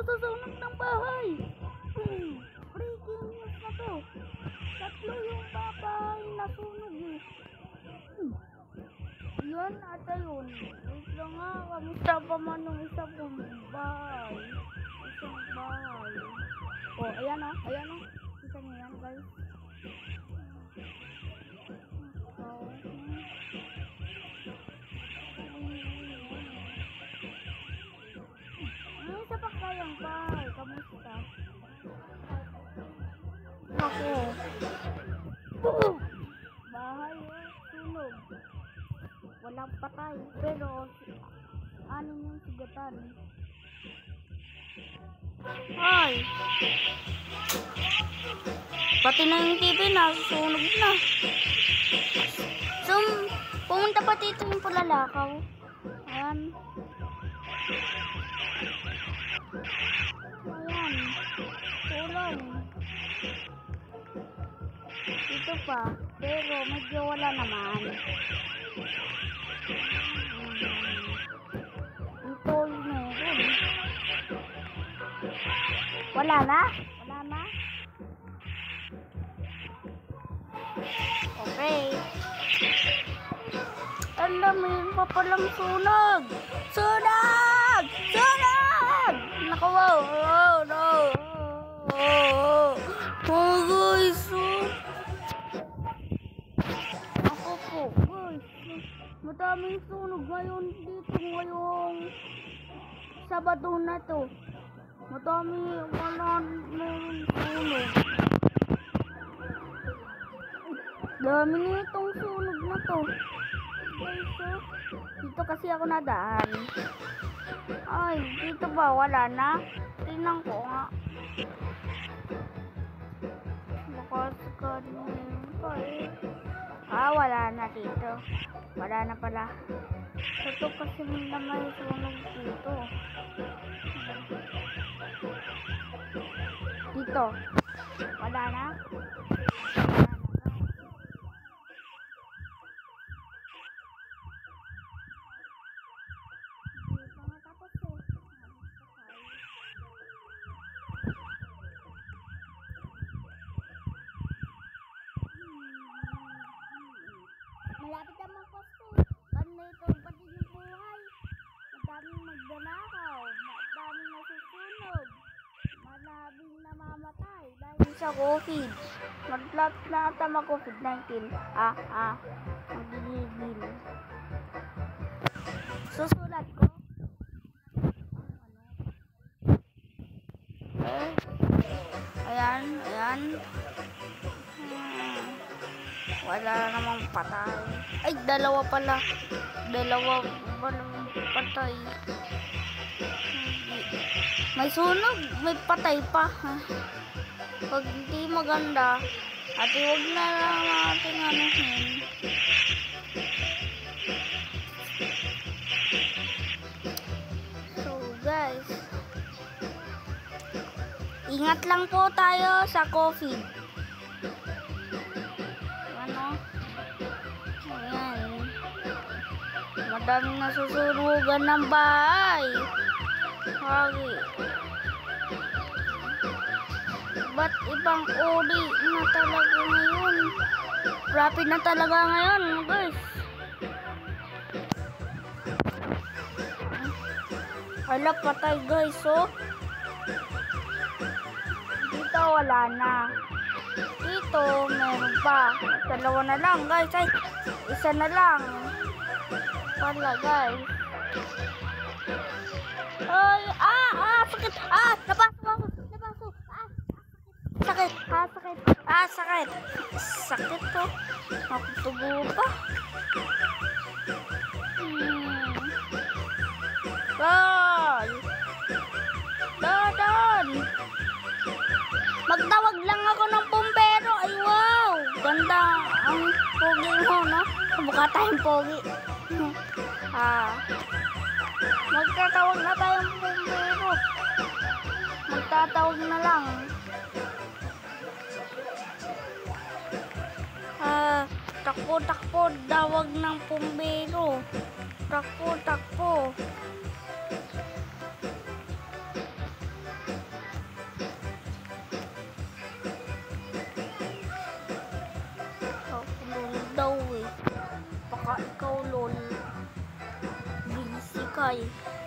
Masusunog ng bahay. Breaking news na to. 3 yung bahay nasunog eh. Yan at ayun. Wait lang nga. Kamusta pa man yung isang bahay. Isang bahay. Oh, ayan o. Ayan o. Isa nyo yan guys. Isa pa kayang bahay. Kamusta? Ako. Bahay o. Sunog. Walang patay. Pero ano yung sugatan? Ay. Pati na yung TV nasusunog na. So, pumunta pa dito yung pulalakaw. Ayan. Ayan. Tulong. Dito pa. Pero medyo wala naman. Ito yung meron. Wala na? Wala na? Okay. Alam mo yun pa palang sunog! Sunog! Sunog! Naku, wow! Oh, no! Oh guys! Ako po, guys! Madaming sunog ngayon dito ngayong Sabado na to. Madami wala meron sunog. Dami nitong sunog na to. Guys, dito kasi ako nadaan. Ay, dito ba wala na? Tingnan ko nga. Bukas ganun pa eh. Wala na dito. Wala na pala. Ito kasi na may sunog dito. Dito. Wala na. Malapit na magpasko. Ganito pati yung buhay. Madaming magdanakaw. Madaming nasusunog. Madaming namamatay dahil sa COVID. Mag-plot na ata mag-COVID-19. Magigigil. Susulat ko. Ayan. Ayan. Wala namang patay. Ay, dalawa pala. Dalawa patay. May sunog, may patay pa. Pag hindi maganda, at huwag na lang natin anuhin. So guys, ingat lang po tayo sa COVID. Madaming nasusunugan ng bahay. Hagi. Ba't ibang uri na talaga ngayon? Rapid na talaga ngayon, guys. Hala, patay guys, oh. Dito wala na. Dito meron pa. Dalawa na lang, guys. Ay, isa na lang. Wala guys. Ay, sakit. Napasok. Sakit. Sakit. Sakit to. Nakutubo pa. Don. Magtawag lang ako ng pumbero. Ay, wow. Ganda ang pogi mo, no? Mukha tayong pogi. Magtatawag na tayong pumbero. Magtatawag na lang. Takbo, dawag ng pumbero. Takbo. Sky.